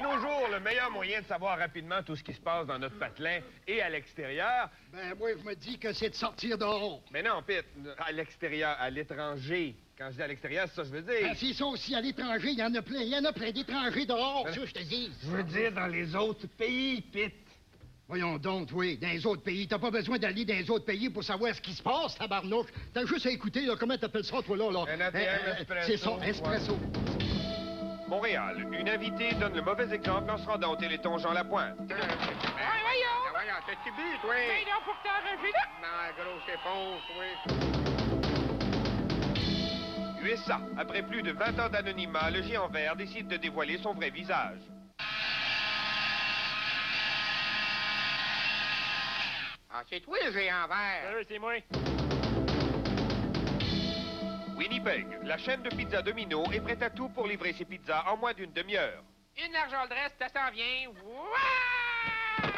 De nos jours, le meilleur moyen de savoir rapidement tout ce qui se passe dans notre patelin et à l'extérieur... Ben, moi, je me dis que c'est de sortir dehors. Mais non, Pete, à l'extérieur, à l'étranger. Quand je dis à l'extérieur, c'est ça que je veux dire. Ben, s'ils sont aussi à l'étranger, il y en a plein d'étrangers dehors, ça, je te dis. Je veux dire dans les autres pays, Pete. Voyons donc, oui, dans les autres pays. T'as pas besoin d'aller dans les autres pays pour savoir ce qui se passe, tabarnouche. T'as juste à écouter, là, comment t'appelles ça, toi, là? Un ATM espresso. C'est ça, espresso. Montréal, une invitée donne le mauvais exemple en se rendant au Téléthon Jean Lapointe. Voyons, t'as-tu bu, toi? Mais non, pour t'enrager là! Non, grosse éponge, oui. USA, après plus de 20 ans d'anonymat, le géant vert décide de dévoiler son vrai visage. Ah, c'est toi le géant vert. C'est moi. Winnipeg, la chaîne de pizza Domino est prête à tout pour livrer ses pizzas en moins d'une demi-heure. Une large dresse, ça s'en vient. Wouah!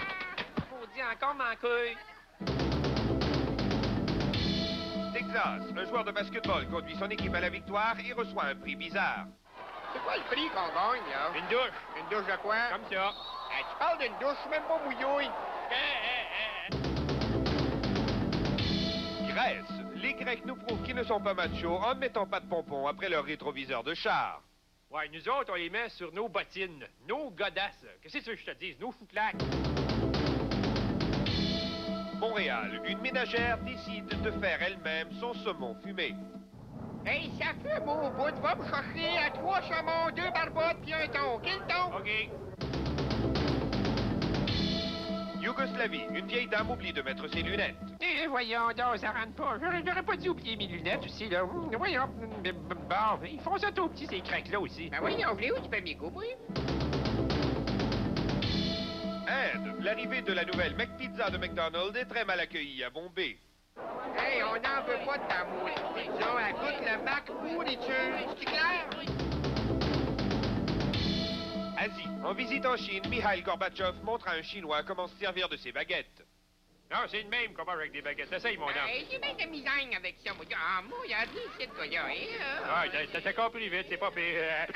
Maudit encore m'en couille. Texas, un joueur de basketball conduit son équipe à la victoire et reçoit un prix bizarre. C'est quoi le prix qu'on gagne, là? Une douche. Une douche de quoi? Comme ça. Tu parles d'une douche, même pas mouillouille. Grèce, les Grecs nous prouvent qu'ils ne sont pas machos en ne mettant pas de pompons après leur rétroviseur de char. Ouais, nous autres, on les met sur nos bottines, nos godasses. Qu'est-ce que je te dis? Nos fouclaques. Montréal, une ménagère décide de faire elle-même son saumon fumé. Hey, ça fume au bout. Va me chercher à 3 saumons, 2 barbottes puis un thon. Quel thon? OK. Yougoslavie, une vieille dame oublie de mettre ses lunettes. Voyons donc, ça rentre pas. J'aurais pas dû oublier mes lunettes aussi, là. Voyons. Bon, ils font ça tout petit, ces craques-là aussi. Ben voyons, où tu peux m'y couper? Inde, l'arrivée de la nouvelle McPizza de McDonald's est très mal accueillie à Bombay. Hey, on n'en veut pas de ta mousse pizza. Elle goûte le Mac pourriture. C'est clair? Asie, en visite en Chine, Mikhail Gorbatchev montre à un Chinois comment se servir de ses baguettes. Non, c'est le même qu'on mange avec des baguettes. Essaye, mon homme. Hey, j'ai bien de misère avec ça, moi. Ah, moi, il y a rien ici de gars, Ah, t'as compris vite, c'est pas pire.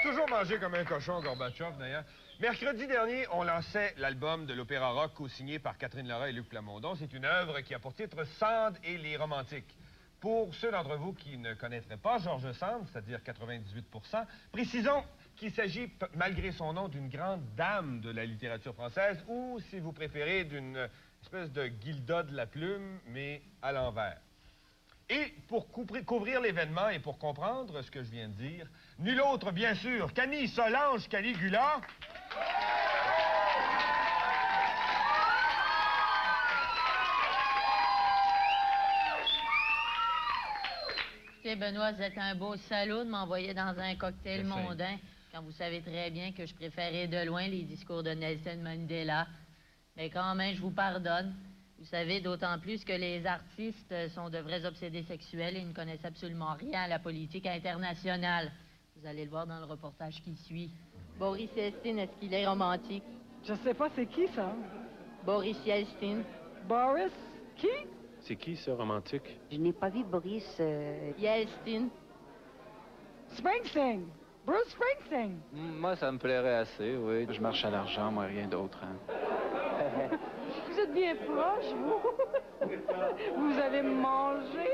Toujours mangé comme un cochon, Gorbatchev, d'ailleurs. Mercredi dernier, on lançait l'album de l'opéra rock co-signé par Catherine Lara et Luc Plamondon. C'est une œuvre qui a pour titre Sand et les romantiques. Pour ceux d'entre vous qui ne connaîtraient pas George Sand, c'est-à-dire 98 précisons qu'il s'agit, malgré son nom, d'une grande dame de la littérature française ou, si vous préférez, d'une espèce de Gilda de la plume, mais à l'envers. Et pour couvrir l'événement et pour comprendre ce que je viens de dire, nul autre, bien sûr, qu'Annie Solange Caligula. Écoutez, Benoît, vous êtes un beau salaud de m'envoyer dans un cocktail mondain quand vous savez très bien que je préférais de loin les discours de Nelson Mandela. Mais quand même, je vous pardonne. Vous savez, d'autant plus que les artistes sont de vrais obsédés sexuels et ne connaissent absolument rien à la politique internationale. Vous allez le voir dans le reportage qui suit. Boris Yeltsin, est-ce qu'il est romantique? Je sais pas, c'est qui, ça? Boris Yeltsin. Boris? Qui? C'est qui, ça, romantique? Je n'ai pas vu Boris... Yeltsin. Springsteen! Bruce Springsteen! Moi, ça me plairait assez, oui. Je marche à l'argent, moi, rien d'autre. Hein. Vous êtes bien proche, vous. Vous avez mangé.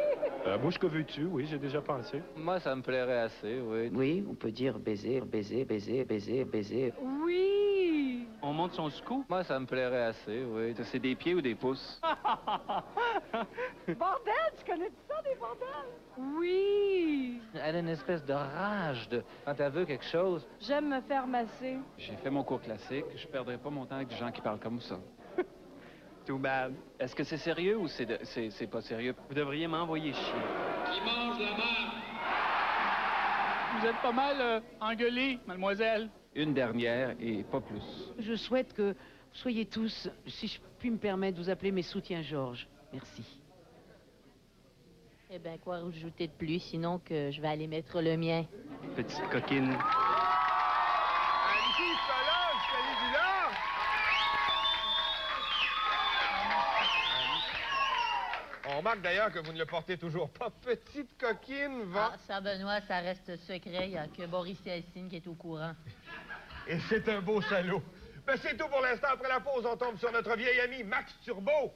Bouche que veux-tu? Oui, j'ai déjà pensé. Moi, ça me plairait assez, oui. Oui, on peut dire baiser, baiser, baiser, baiser, baiser. Oui! On monte son scoop? Moi, ça me plairait assez, oui. C'est des pieds ou des pouces? Bordel, tu connais ça, des bordels? Oui! Elle a une espèce de rage quand elle veut quelque chose. J'aime me faire masser. J'ai fait mon cours classique. Je perdrai pas mon temps avec des gens qui parlent comme ça. Too bad. Est-ce que c'est sérieux ou c'est pas sérieux? Vous devriez m'envoyer chier. Qui mange la merde? Vous êtes pas mal engueulée, mademoiselle. Une dernière et pas plus. Je souhaite que vous soyez tous, si je puis me permettre, vous appeler mes soutiens Georges. Merci. Eh bien, quoi rajouter de plus, sinon que je vais aller mettre le mien. Petite coquine. Annie Solange Caligula! On remarque d'ailleurs que vous ne le portez toujours pas. Petite coquine, va. Ah, ça, Benoît, ça reste secret. Il n'y a que Boris Yeltsin qui est au courant. Et c'est un beau salaud. Ben, c'est tout pour l'instant. Après la pause, on tombe sur notre vieil ami Max Turbo.